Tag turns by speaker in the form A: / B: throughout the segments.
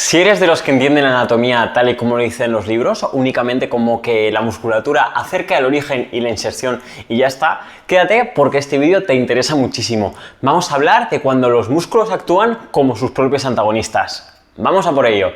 A: Si eres de los que entienden la anatomía tal y como lo dicen los libros, únicamente como que la musculatura acerca el origen y la inserción y ya está, quédate porque este vídeo te interesa muchísimo. Vamos a hablar de cuando los músculos actúan como sus propios antagonistas. ¡Vamos a por ello!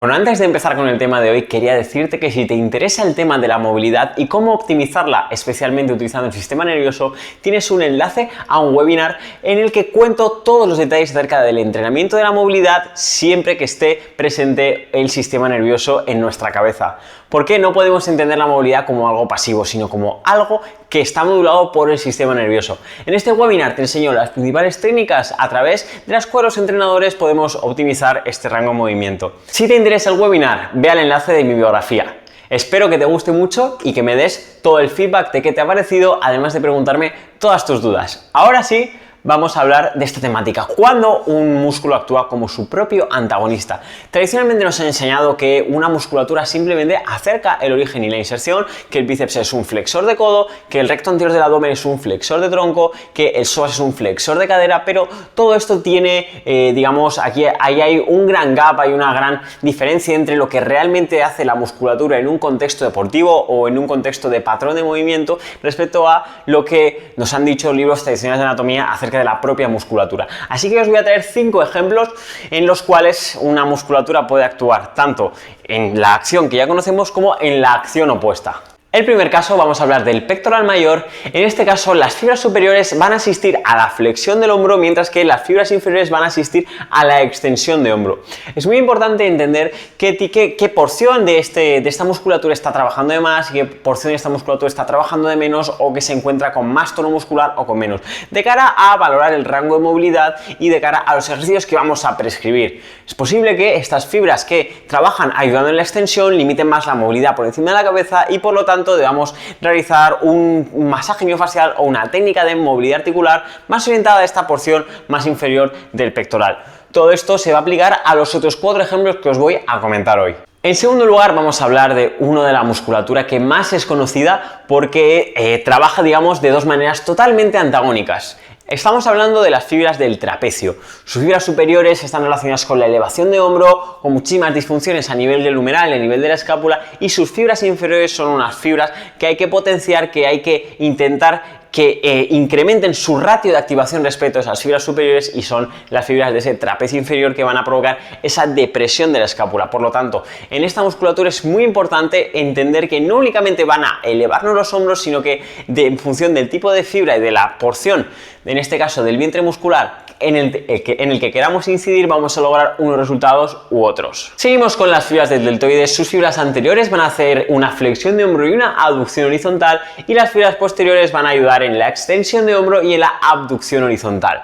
A: Bueno, antes de empezar con el tema de hoy, quería decirte que si te interesa el tema de la movilidad y cómo optimizarla, especialmente utilizando el sistema nervioso, tienes un enlace a un webinar en el que cuento todos los detalles acerca del entrenamiento de la movilidad siempre que esté presente el sistema nervioso en nuestra cabeza. ¿Por qué no podemos entender la movilidad como algo pasivo, sino como algo que está modulado por el sistema nervioso? En este webinar te enseño las principales técnicas a través de las cuales los entrenadores podemos optimizar este rango de movimiento. Si te interesa el webinar, ve al enlace de mi biografía. Espero que te guste mucho y que me des todo el feedback de qué te ha parecido, además de preguntarme todas tus dudas. Ahora sí, vamos a hablar de esta temática. ¿Cuándo un músculo actúa como su propio antagonista? Tradicionalmente nos han enseñado que una musculatura simplemente acerca el origen y la inserción, que el bíceps es un flexor de codo, que el recto anterior del abdomen es un flexor de tronco, que el psoas es un flexor de cadera, pero todo esto tiene, digamos, ahí hay un gran gap, hay una gran diferencia entre lo que realmente hace la musculatura en un contexto deportivo o en un contexto de patrón de movimiento respecto a lo que nos han dicho libros tradicionales de anatomía acerca de la propia musculatura. Así que os voy a traer 5 ejemplos en los cuales una musculatura puede actuar tanto en la acción que ya conocemos como en la acción opuesta. El primer caso, vamos a hablar del pectoral mayor. En este caso, las fibras superiores van a asistir a la flexión del hombro, mientras que las fibras inferiores van a asistir a la extensión de hombro. Es muy importante entender qué porción de esta musculatura está trabajando de más y qué porción de esta musculatura está trabajando de menos, o que se encuentra con más tono muscular o con menos, de cara a valorar el rango de movilidad y de cara a los ejercicios que vamos a prescribir. Es posible que estas fibras que trabajan ayudando en la extensión limiten más la movilidad por encima de la cabeza y por lo tanto debamos realizar un masaje miofacial o una técnica de movilidad articular más orientada a esta porción más inferior del pectoral. Todo esto se va a aplicar a los otros 4 ejemplos que os voy a comentar hoy. En segundo lugar, vamos a hablar de uno de la musculatura que más es conocida porque trabaja, digamos, de dos maneras totalmente antagónicas. Estamos hablando de las fibras del trapecio. Sus fibras superiores están relacionadas con la elevación de hombro, con muchísimas disfunciones a nivel del humeral, a nivel de la escápula, y sus fibras inferiores son unas fibras que hay que potenciar, que hay que intentar que incrementen su ratio de activación respecto a esas fibras superiores, y son las fibras de ese trapecio inferior que van a provocar esa depresión de la escápula. Por lo tanto, en esta musculatura es muy importante entender que no únicamente van a elevarnos los hombros, sino que en función del tipo de fibra y de la porción, en este caso del vientre muscular, en el que queramos incidir, vamos a lograr unos resultados u otros. Seguimos con las fibras del deltoides. Sus fibras anteriores van a hacer una flexión de hombro y una aducción horizontal, y las fibras posteriores van a ayudar en la extensión de hombro y en la abducción horizontal.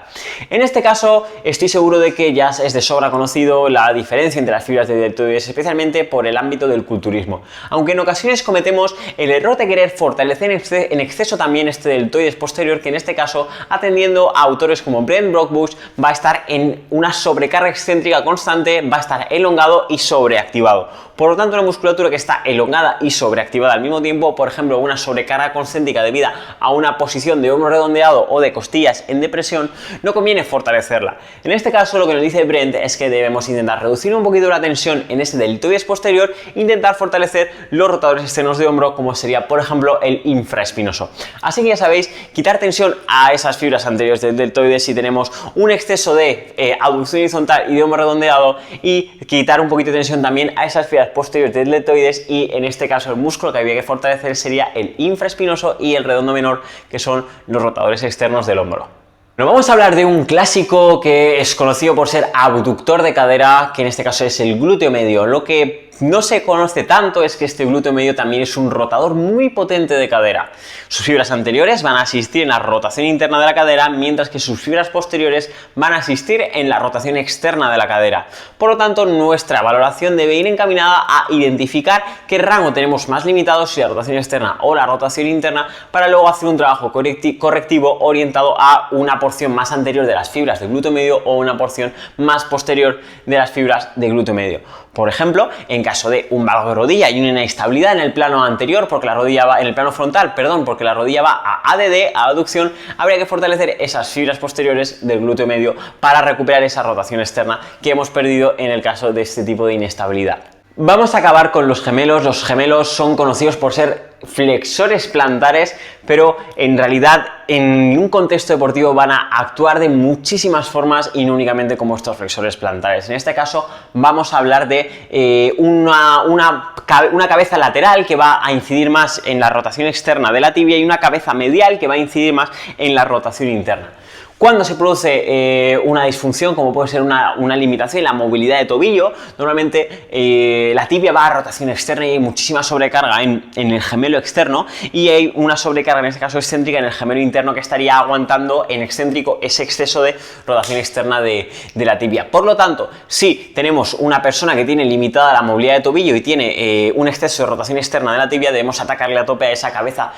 A: En este caso, estoy seguro de que ya es de sobra conocido la diferencia entre las fibras del deltoides, especialmente por el ámbito del culturismo. Aunque en ocasiones cometemos el error de querer fortalecer en exceso también este deltoides posterior, que en este caso, atendiendo a autores como Brent Brockbush, va a estar en una sobrecarga excéntrica constante, va a estar elongado y sobreactivado. Por lo tanto, una musculatura que está elongada y sobreactivada al mismo tiempo, por ejemplo, una sobrecarga concéntrica debida a una posición de hombro redondeado o de costillas en depresión, no conviene fortalecerla. En este caso, lo que nos dice Brent es que debemos intentar reducir un poquito la tensión en este deltoides posterior e intentar fortalecer los rotadores externos de hombro, como sería, por ejemplo, el infraespinoso. Así que ya sabéis, quitar tensión a esas fibras anteriores del deltoides si tenemos un exceso de abducción horizontal y de hombro redondeado, y quitar un poquito de tensión también a esas fibras posteriores del deltoides, y en este caso el músculo que había que fortalecer sería el infraespinoso y el redondo menor, que son los rotadores externos del hombro. Bueno, vamos a hablar de un clásico que es conocido por ser abductor de cadera, que en este caso es el glúteo medio. Lo que no se conoce tanto es que este glúteo medio también es un rotador muy potente de cadera. Sus fibras anteriores van a asistir en la rotación interna de la cadera, mientras que sus fibras posteriores van a asistir en la rotación externa de la cadera. Por lo tanto, nuestra valoración debe ir encaminada a identificar qué rango tenemos más limitado, si la rotación externa o la rotación interna, para luego hacer un trabajo correctivo orientado a una porción porción más anterior de las fibras de glúteo medio o una porción más posterior de las fibras de glúteo medio. Por ejemplo, en caso de un valgo de rodilla y una inestabilidad en el plano anterior, porque la rodilla va en el plano frontal, perdón, porque la rodilla va a ADD, a aducción, habría que fortalecer esas fibras posteriores del glúteo medio para recuperar esa rotación externa que hemos perdido en el caso de este tipo de inestabilidad. Vamos a acabar con los gemelos. Los gemelos son conocidos por ser flexores plantares, pero en realidad en un contexto deportivo van a actuar de muchísimas formas y no únicamente como estos flexores plantares. En este caso vamos a hablar de una cabeza lateral que va a incidir más en la rotación externa de la tibia y una cabeza medial que va a incidir más en la rotación interna. Cuando se produce una disfunción, como puede ser una limitación en la movilidad de tobillo, normalmente la tibia va a rotación externa y hay muchísima sobrecarga en el gemelo externo y hay una sobrecarga, en este caso excéntrica, en el gemelo interno que estaría aguantando en excéntrico ese exceso de rotación externa de la tibia. Por lo tanto, si tenemos una persona que tiene limitada la movilidad de tobillo y tiene un exceso de rotación externa de la tibia, debemos atacarle a tope a esa cabeza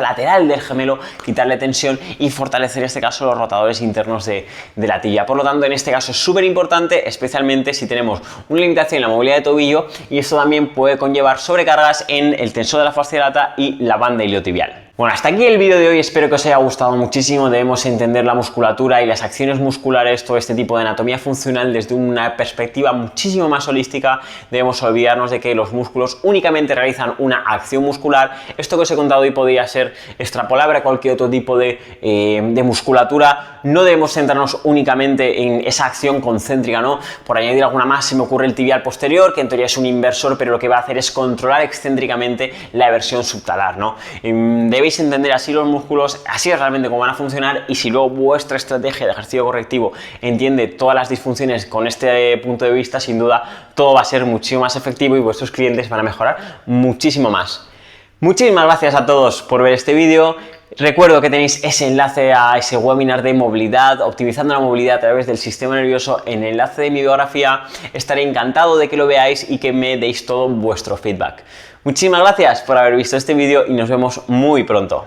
A: lateral del gemelo, quitarle tensión y fortalecer en este caso los rotadores internos de la tibia. Por lo tanto, en este caso es súper importante, especialmente si tenemos una limitación en la movilidad de tobillo, y esto también puede conllevar sobrecargas en el tensor de la fascia lata y la banda iliotibial. Bueno, hasta aquí el vídeo de hoy, espero que os haya gustado muchísimo. Debemos entender la musculatura y las acciones musculares, todo este tipo de anatomía funcional desde una perspectiva muchísimo más holística. Debemos olvidarnos de que los músculos únicamente realizan una acción muscular. Esto que os he contado hoy podría ser extrapolable a cualquier otro tipo de musculatura. No debemos centrarnos únicamente en esa acción concéntrica, ¿no? Por añadir alguna más, se me ocurre el tibial posterior, que en teoría es un inversor, pero lo que va a hacer es controlar excéntricamente la eversión subtalar, ¿no? Debéis entender así los músculos, así es realmente cómo van a funcionar, y si luego vuestra estrategia de ejercicio correctivo entiende todas las disfunciones con este punto de vista, sin duda todo va a ser muchísimo más efectivo y vuestros clientes van a mejorar muchísimo más. Muchísimas gracias a todos por ver este vídeo. Recuerdo que tenéis ese enlace a ese webinar de movilidad, optimizando la movilidad a través del sistema nervioso, en el enlace de mi biografía. Estaré encantado de que lo veáis y que me deis todo vuestro feedback. Muchísimas gracias por haber visto este vídeo y nos vemos muy pronto.